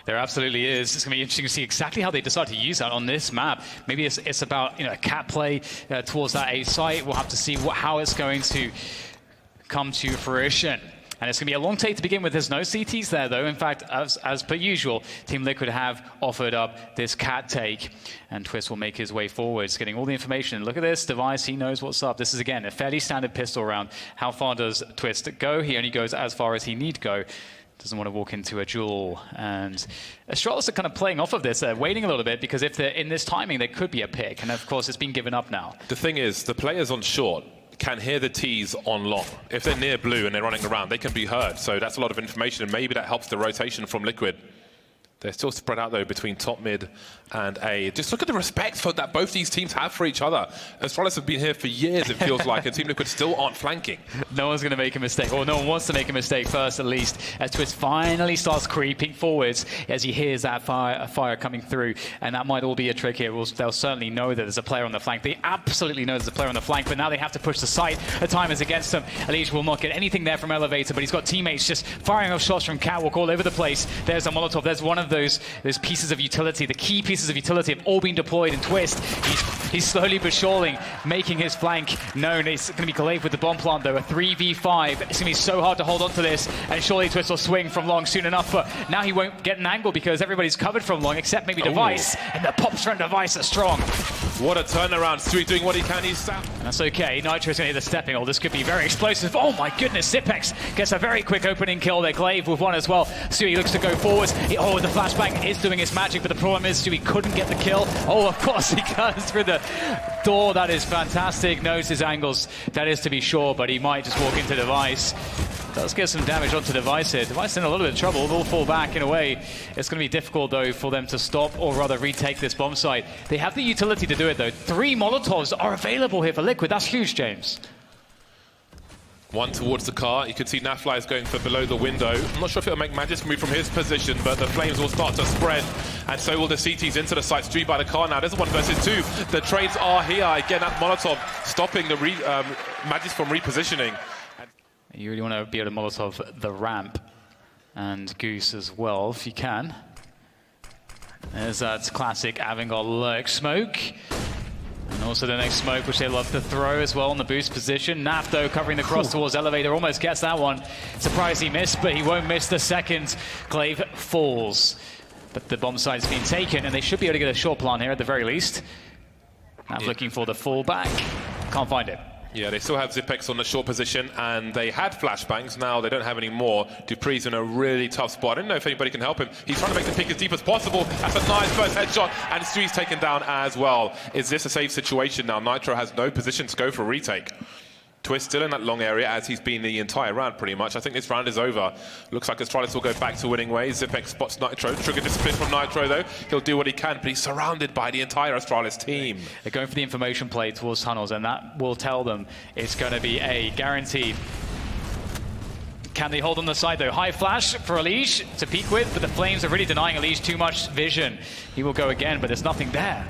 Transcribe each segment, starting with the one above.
There absolutely is. It's going to be interesting to see exactly how they decide to use that on this map. Maybe it's about a cat play towards that A site. We'll have to see how it's going to come to fruition. And it's going to be a long take to begin with. There's no CTs there, though. In fact, as per usual, Team Liquid have offered up this cat take. And Twist will make his way forwards, getting all the information. Look at this device. He knows what's up. This is, again, a fairly standard pistol round. How far does Twist go? He only goes as far as he need go. Doesn't want to walk into a duel. And Astralis are kind of playing off of this. They're waiting a little bit, because if they're in this timing, there could be a pick. And, of course, it's been given up now. The thing is, the players on short can hear the T's on long. If they're near blue and they're running around, they can be heard. So that's a lot of information, and maybe that helps the rotation from Liquid. They're still spread out, though, between top, mid, and A. Just look at the respect that both these teams have for each other. Astralis have been here for years, it feels like, and Team Liquid still aren't flanking. No one's going to make a mistake, or no one wants to make a mistake first, at least, as Twist finally starts creeping forwards as he hears that fire coming through. And that might all be a trick here. They'll certainly know that there's a player on the flank. They absolutely know there's a player on the flank, but now they have to push the site. The time is against them. Elish will not get anything there from Elevator, but he's got teammates just firing off shots from Catwalk all over the place. There's a Molotov. There's one of those pieces of utility. The key pieces of utility have all been deployed in Twist. He's slowly but surely making his flank known. It's going to be Glaive with the bomb plant, though. A 3v5. It's going to be so hard to hold on to this, and surely Twist will swing from long soon enough, but now he won't get an angle because everybody's covered from long, except maybe Device, and the pops from Device are strong. What a turnaround. Stewie doing what he can. He's sat. And that's okay. Nitro's going to hit the stepping. Oh, this could be very explosive. Oh my goodness, Zipex gets a very quick opening kill there. Glaive with one as well. Stewie looks to go forwards. The flashbang is doing its magic, but the problem is Stewie couldn't get the kill. Oh, of course he goes through the door. That is fantastic. Knows his angles, that is to be sure, but he might just walk into Device. Does get some damage onto Device here. Device in a little bit of trouble. They'll fall back in a way. It's going to be difficult, though, for them to stop, or rather retake this bomb site. They have the utility to do it, though. 3 Molotovs are available here for Liquid. That's huge, James. One towards the car. You can see Nafly is going for below the window. I'm not sure if it'll make Magis move from his position, but the flames will start to spread, and so will the CTs into the site. Street by the car now. There's 1 versus 2. The trades are here. Again, that Molotov stopping the Magis from repositioning. You really want to be able to Molotov the ramp, and Goose as well, if you can. There's that classic Avangard lurk smoke. And also the next smoke, which they love to throw as well on the boost position. Naf, though, covering the cross towards Elevator, almost gets that one. Surprised he missed, but he won't miss the second. Glaive falls. But the bomb site's been taken, and they should be able to get a short plant here at the very least. Naf looking for the fallback. Can't find it. Yeah, they still have Zipex on the short position, and they had flashbangs. Now they don't have any more. Dupree's in a really tough spot. I don't know if anybody can help him. He's trying to make the pick as deep as possible. That's a nice first headshot, and Stui's taken down as well. Is this a safe situation now? Nitro has no position to go for a retake. Twist still in that long area, as he's been the entire round, pretty much. I think this round is over. Looks like Astralis will go back to winning ways. Zipex spots Nitro. Trigger discipline from Nitro, though. He'll do what he can, but he's surrounded by the entire Astralis team. They're going for the information play towards tunnels, and that will tell them it's going to be A, guaranteed. Can they hold on the side, though? High flash for Elish to peek with, but the flames are really denying Elish too much vision. He will go again, but there's nothing there.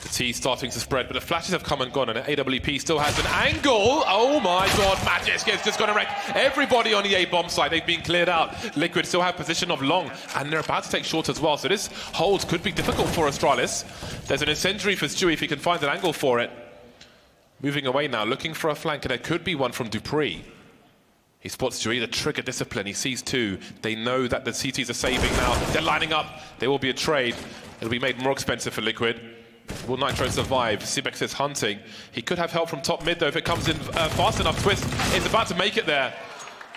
The T starting to spread, but the flashes have come and gone, and AWP still has an angle. Oh my god, Magis is just going to wreck everybody on the A bomb site. They've been cleared out. Liquid still have position of long, and they're about to take short as well, so this hold could be difficult for Astralis. There's an incendiary for Stewie if he can find an angle for it. Moving away now, looking for a flank, and there could be one from Dupree. He spots Stewie, the trigger discipline. He sees 2. They know that the CTs are saving now. They're lining up. There will be a trade. It'll be made more expensive for Liquid. Will Nitro survive? Zipex is hunting. He could have help from top mid, though, if it comes in fast enough. Twist is about to make it there.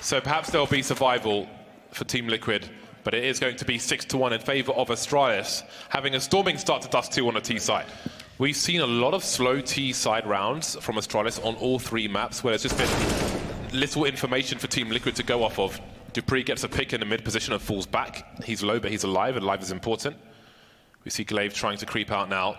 So perhaps there'll be survival for Team Liquid, but it is going to be 6-1 in favor of Astralis, having a storming start to Dust 2 on the T side. We've seen a lot of slow T side rounds from Astralis on all 3 maps, where there's just been little information for Team Liquid to go off of. Dupree gets a pick in the mid position and falls back. He's low, but he's alive, and live is important. We see Glaive trying to creep out now.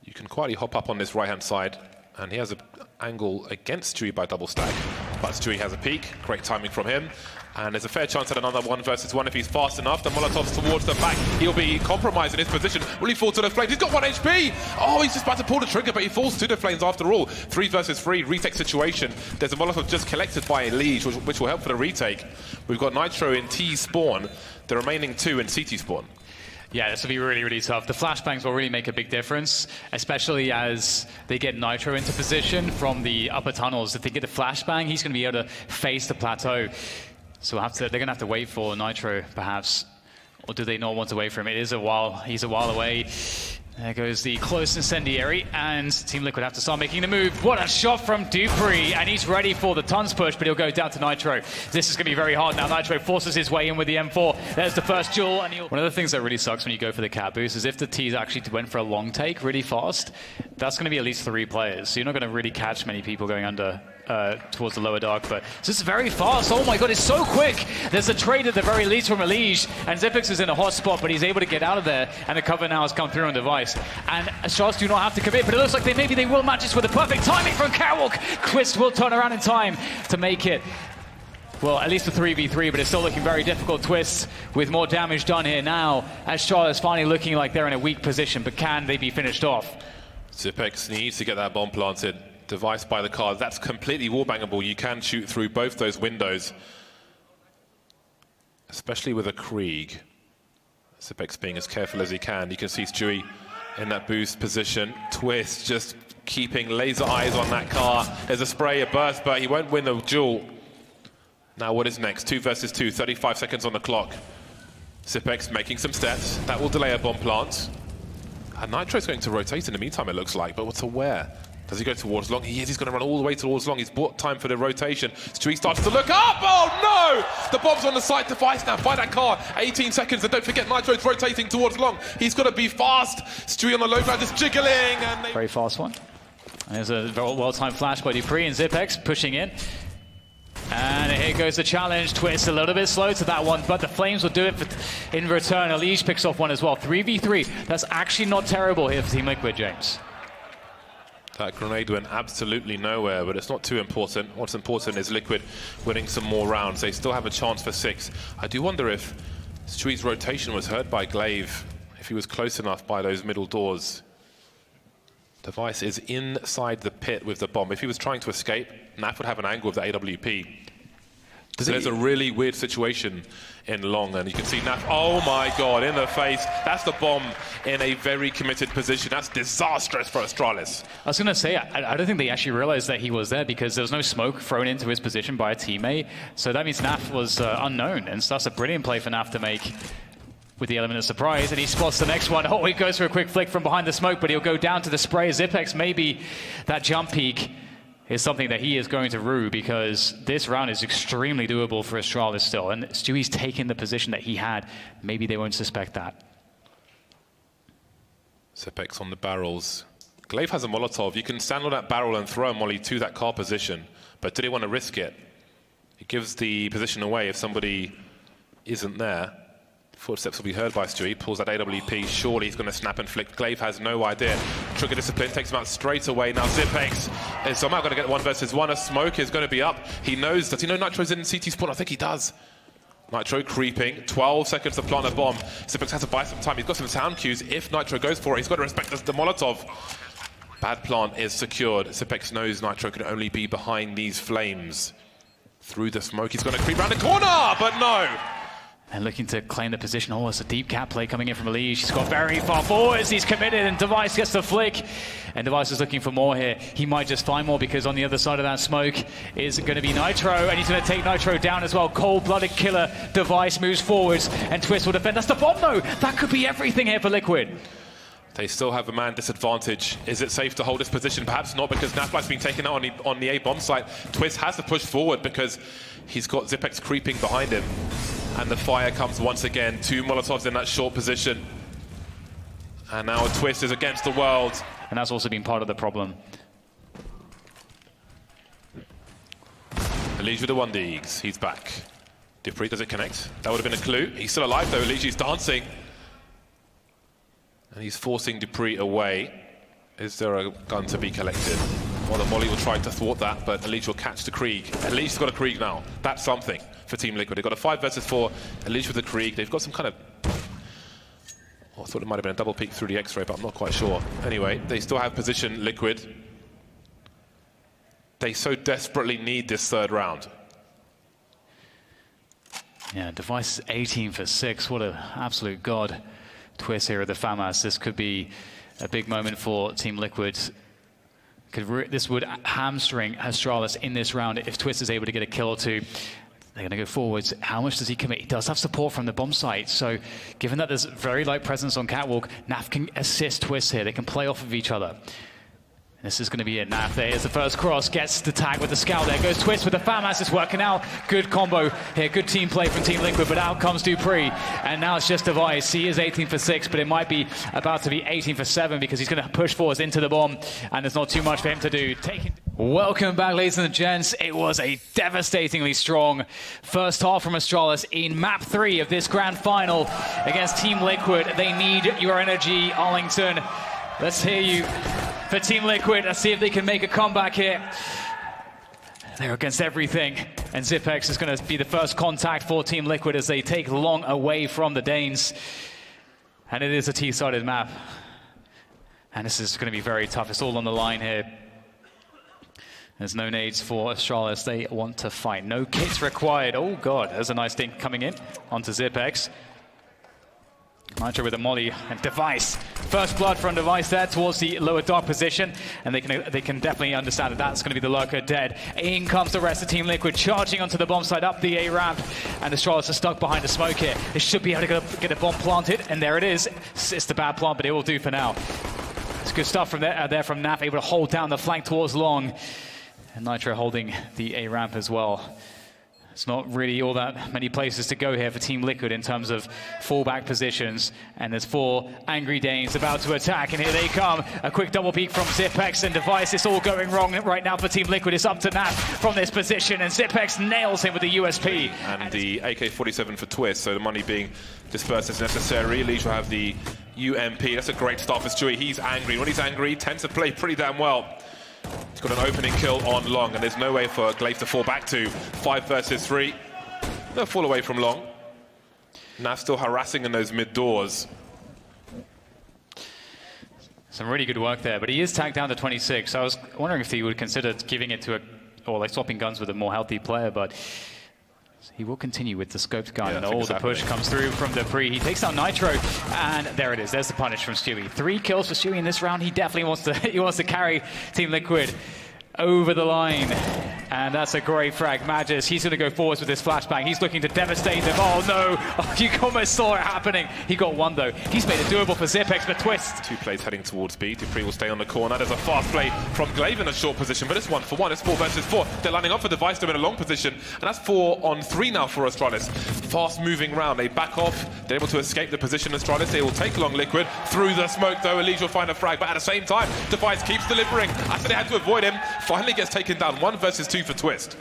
You can quietly hop up on this right-hand side, and he has an angle against Stewie by double stack. But Stewie has a peek. Great timing from him. And there's a fair chance at another 1 versus 1 if he's fast enough. The Molotov's towards the back. He'll be compromised in his position. Will he fall to the flames? He's got 1 HP! Oh, he's just about to pull the trigger, but he falls to the flames after all. 3 versus 3, retake situation. There's a Molotov just collected by Liege, which will help for the retake. We've got Nitro in T spawn, the remaining 2 in CT spawn. Yeah, this will be really, really tough. The flashbangs will really make a big difference, especially as they get Nitro into position from the upper tunnels. If they get a flashbang, he's going to be able to face the plateau. So they're going to have to wait for Nitro, perhaps. Or do they not want to wait for him? It is a while. He's a while away. There goes the close incendiary, and Team Liquid have to start making the move. What a shot from dupreeh, and he's ready for the tons push, but he'll go down to Nitro. This is going to be very hard now. Nitro forces his way in with the M4. There's the first duel, and one of the things that really sucks when you go for the cat boost is if the T's actually went for a long take really fast, that's going to be at least 3 players. So you're not going to really catch many people going under towards the lower dark, but this is very fast. Oh my god, it's so quick. There's a trade at the very least from Liege, and Xyp9x is in a hot spot, but he's able to get out of there, and the cover now has come through on Device. And Astralis do not have to commit, but it looks like maybe they will match this with the perfect timing from Catwalk. Twist will turn around in time to make it. Well, at least a 3v3, but it's still looking very difficult. Twist with more damage done here now. Astralis finally looking like they're in a weak position, but can they be finished off? Xyp9x needs to get that bomb planted. Device by the car. That's completely wallbangable. You can shoot through both those windows, especially with a Krieg. Xyp9x being as careful as he can. You can see Stewie in that boost position. Twist just keeping laser eyes on that car. There's a spray, a burst, but he won't win the duel. Now what is next? 2 versus 2, 35 seconds on the clock. Xyp9x making some steps. That will delay a bomb plant. And Nitro's going to rotate in the meantime, it looks like, but to where? Does he go towards long? He is. He's going to run all the way towards long. He's bought time for the rotation. Stewie starts to look up. Oh, no! The bomb's on the side. Device now by that car. 18 seconds. And don't forget, Nitro's rotating towards long. He's got to be fast. Stewie on the low ground just jiggling. And very fast one. And there's a well-timed flash by dupreeh, and Xyp9x pushing in. And here goes the challenge. Twist a little bit slow to that one, but the Flames will do it in return. Liege picks off one as well. 3v3. That's actually not terrible here for Team Liquid, James. That grenade went absolutely nowhere, but it's not too important. What's important is Liquid winning some more rounds. They still have a chance for 6. I do wonder if Stewie's rotation was heard by Glaive, if he was close enough by those middle doors. Device is inside the pit with the bomb. If he was trying to escape, Naf would have an angle of the AWP. So there's a really weird situation in long, and you can see Naf, oh my god, in the face. That's the bomb in a very committed position. That's disastrous for Astralis. I was going to say, I don't think they actually realized that he was there because there was no smoke thrown into his position by a teammate. So that means Naf was unknown, and so that's a brilliant play for Naf to make with the element of surprise, and he spots the next one. Oh, he goes for a quick flick from behind the smoke, but he'll go down to the spray. Xyp9x, maybe that jump peak is something that he is going to rue, because this round is extremely doable for Astralis still, and Stewie's taken the position that he had. Maybe they won't suspect that. Xyp9x on the barrels. Glaive has a Molotov. You can stand on that barrel and throw a molly to that car position, but do they want to risk it? It gives the position away if somebody isn't there. Footsteps will be heard by Stewie. Pulls that AWP. Surely he's going to snap and flick. Glaive has no idea. Trigger discipline takes him out straight away. Now Xyp9x is somehow going to get 1 versus 1. A smoke is going to be up. He knows. Does he know Nitro's in CT spawn? I think he does. Nitro creeping. 12 seconds to plant a bomb. Xyp9x has to buy some time. He's got some sound cues. If Nitro goes for it, he's got to respect the Molotov. Bad plant is secured. Xyp9x knows Nitro can only be behind these flames. Through the smoke, he's going to creep around the corner, but no. And looking to claim the position. Oh, it's a deep cat play coming in from Liege. He's got very far forwards. He's committed, and Device gets the flick. And Device is looking for more here. He might just find more, because on the other side of that smoke is going to be Nitro, and he's going to take Nitro down as well. Cold-blooded killer. Device moves forwards, and Twist will defend. That's the bomb, though. That could be everything here for Liquid. They still have a man disadvantage. Is it safe to hold this position? Perhaps not, because Naflight's been taken out on the A bomb site. Twist has to push forward because he's got Xyp9x creeping behind him. And the fire comes once again. 2 Molotovs in that short position. And now a Twist is against the world. And that's also been part of the problem. Liege with the 1Ds. He's back. dupreeh, does it connect? That would have been a clue. He's still alive though. Liege is dancing. And he's forcing dupreeh away. Is there a gun to be collected? Well, the molly will try to thwart that, but Liege will catch the Krieg. And Liege's got a Krieg now. That's something. for Team Liquid. They've got a 5 versus 4, Unleashed with the Krieg. They've got some kind of... Oh, I thought it might have been a double peek through the X-ray, but I'm not quite sure. Anyway, they still have position, Liquid. They so desperately need this third round. Yeah, Device 18 for 6. What an absolute god. Twist here at the FAMAS. This could be a big moment for Team Liquid. This would hamstring Astralis in this round if Twist is able to get a kill or two. They're going to go forwards. How much does he commit? He does have support from the bomb site. So given that there's very light presence on Catwalk, Naf can assist Twist here. They can play off of each other. This is going to be it. Naf there's the first cross, gets the tag with the scout. There goes Twist with the FAMAS. It's working out. Good combo here. Good team play from Team Liquid, but out comes Dupree. And now it's just Device. He is 18 for 6, but it might be about to be 18 for 7 because he's going to push forwards into the bomb, and there's not too much for him to do. Welcome back, ladies and gents. It was a devastatingly strong first half from Astralis in map 3 of this grand final against Team Liquid. They need your energy, Arlington. Let's hear you for Team Liquid. Let's see if they can make a comeback here. They're against everything. And Zipex is going to be the first contact for Team Liquid as they take Long away from the Danes. And it is a T-sided map. And this is going to be very tough. It's all on the line here. There's no nades for Astralis. They want to fight. No kits required. Oh, God. There's a nice thing coming in onto Zipex. Nitro with a molly and Device. First blood from Device there towards the lower dark position, and they can definitely understand that that's going to be the lurker dead. In comes the rest of Team Liquid, charging onto the bomb side up the A ramp, and Astralis are stuck behind the smoke here. They should be able to get a bomb planted, and there it is. It's the bad plant, but it will do for now. It's good stuff from there from Naf, able to hold down the flank towards Long, and Nitro holding the A ramp as well. It's not really all that many places to go here for Team Liquid in terms of fallback positions. And there's 4 angry Danes about to attack, and here they come. A quick double peek from Zipex and Device. It's all going wrong right now for Team Liquid. It's up to Nat from this position, and Zipex nails him with the USP. And the AK-47 for Twist, so the money being dispersed as necessary. Leach will have the UMP. That's a great start for Stewie. He's angry. When he's angry, he tends to play pretty damn well. He's got an opening kill on Long, and there's no way for Glaive to fall back to. 5 versus 3. No fall away from Long. Now still harassing in those mid doors. Some really good work there, but he is tagged down to 26. I was wondering if he would consider giving it to or like swapping guns with a more healthy player, but he will continue with the scoped gun. Yeah, and the push comes through from Dupree. He takes out Nitro, and there it is. There's the punish from Stewie. 3 kills for Stewie in this round. He definitely wants to carry Team Liquid over the line. And that's a great frag. Magis, he's going to go forwards with this flashbang. He's looking to devastate them. Oh, no. Oh, you almost saw it happening. He got 1, though. He's made it doable for Zipex, but Twist. 2 plays heading towards B. Dupree will stay on the corner. There's a fast play from Glaive in a short position, but it's 1 for 1. It's 4 versus 4. They're lining up for Device. They're in a long position, and that's 4 on 3 now for Astralis. Fast-moving round. They back off. They're able to escape the position. Astralis, they will take Long Liquid through the smoke, though. Elise will find a frag, but at the same time, Device keeps delivering. I said they had to avoid him. Finally gets taken down. 1 versus 2 for Twist.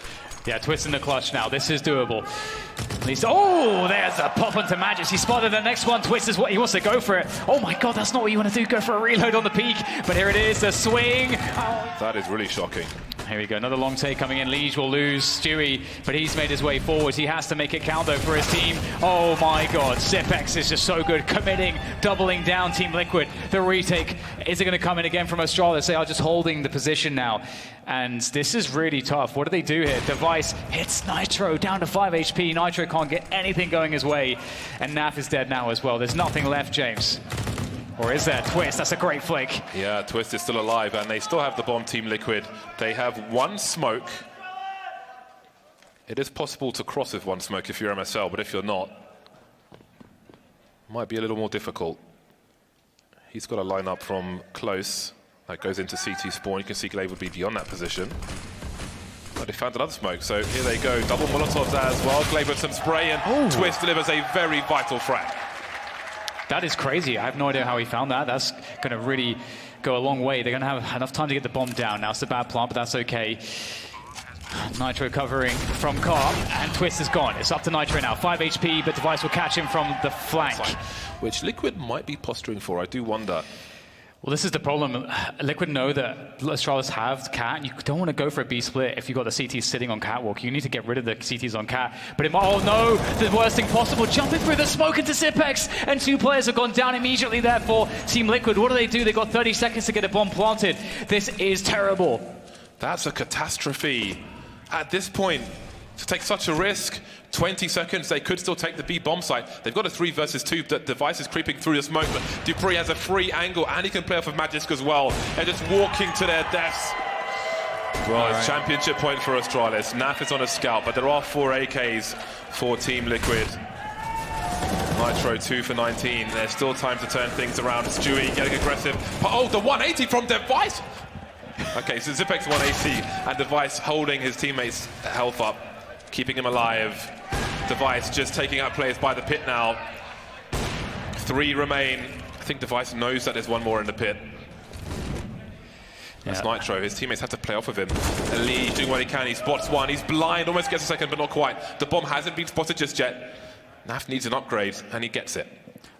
Yeah, Twist in the clutch now. This is doable. At least, oh, there's a pop onto Magis. He spotted the next one. Twist is what he wants to go for it. Oh my God, that's not what you want to do. Go for a reload on the peak. But here it is, the swing. Oh. That is really shocking. Here we go, another long take coming in. Liege will lose Stewie, but he's made his way forward. He has to make it count, though, for his team. Oh, my God. Zipex is just so good. Committing, doubling down Team Liquid. The retake, is it going to come in again from Astralis? They are just holding the position now. And this is really tough. What do they do here? Device hits Nitro down to 5 HP. Nitro can't get anything going his way. And Naf is dead now as well. There's nothing left, James. Or is there? Twist, that's a great flick. Yeah, Twist is still alive, and they still have the bomb, Team Liquid. They have 1 smoke. It is possible to cross with 1 smoke if you're MSL, but if you're not, might be a little more difficult. He's got a line up from close. That goes into CT spawn. You can see Glaive would be beyond that position. But they found another smoke, so here they go. Double Molotovs as well. Glaive with some spray, and Twist delivers a very vital frag. That is crazy. I have no idea how he found that. That's going to really go a long way. They're going to have enough time to get the bomb down. Now it's a bad plant, but that's okay. Nitro covering from Carp, and Twist is gone. It's up to Nitro now. 5 HP, but Device will catch him from the flank. Which Liquid might be posturing for, I do wonder. Well, this is the problem. Liquid know that Astralis have Cat, and you don't want to go for a B split if you've got the CTs sitting on Catwalk. You need to get rid of the CTs on Cat. But it might, oh no, the worst thing possible, jumping through the smoke into Zipex, and 2 players have gone down immediately there for Team Liquid. What do? They've got 30 seconds to get a bomb planted. This is terrible. That's a catastrophe. At this point, to take such a risk, 20 seconds, they could still take the B bomb site. They've got a 3 versus 2. The device is creeping through the smoke, but dupreeh has a free angle, and he can play off of Magisk as well. They're just walking to their deaths. Well, it's championship point for Astralis. Naf is on a scout, but there are 4 AKs for Team Liquid. Nitro 2 for 19. There's still time to turn things around. Stewie getting aggressive. Oh, the 180 from Device! Okay, so Zipex 180, and Device holding his teammates' health up, keeping him alive. Device just taking out players by the pit now. 3 remain. I think Device knows that there's 1 more in the pit. That's Nitro. His teammates have to play off of him. Ali doing what he can. He spots 1. He's blind. Almost gets a second, but not quite. The bomb hasn't been spotted just yet. Naf needs an upgrade, and he gets it.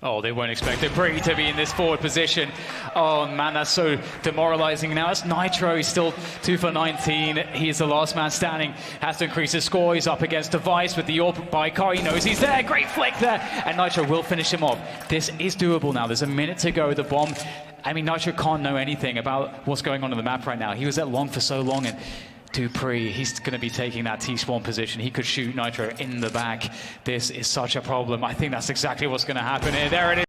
Oh, they won't expect dupreeh to be in this forward position. Oh, man, that's so demoralizing. Now it's Nitro. He's still 2 for 19. He is the last man standing. Has to increase his score. He's up against Device with the AWP by car. He knows he's there. Great flick there. And Nitro will finish him off. This is doable now. There's a minute to go. The bomb... I mean, Nitro can't know anything about what's going on the map right now. He was at long for so long, and dupreeh, he's going to be taking that T-spawn position. He could shoot Nitro in the back. This is such a problem. I think that's exactly what's going to happen here. There it is.